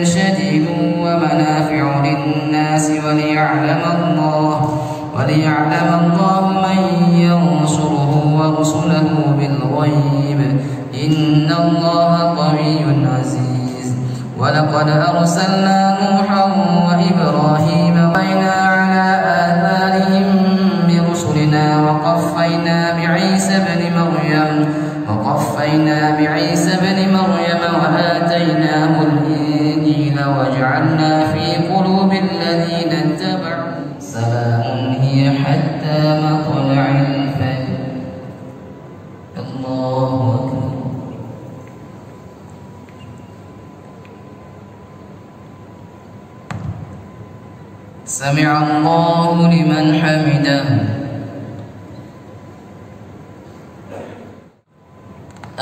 شديد ومنافع للناس وليعلم الله من ينصره ورسله بالغيب إن الله قوي عزيز. ولقد أرسلنا نوحا وإبراهيم وقفينا على آثارهم برسلنا وقفينا بعيسى بن مريم وآتيناه الإنجيل وجعلنا في قلوب الذين اتبعوا سلام هي حتى مطلع الفجر. الله أكبر. سمع الله لمن حمده.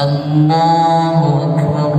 الله أكبر.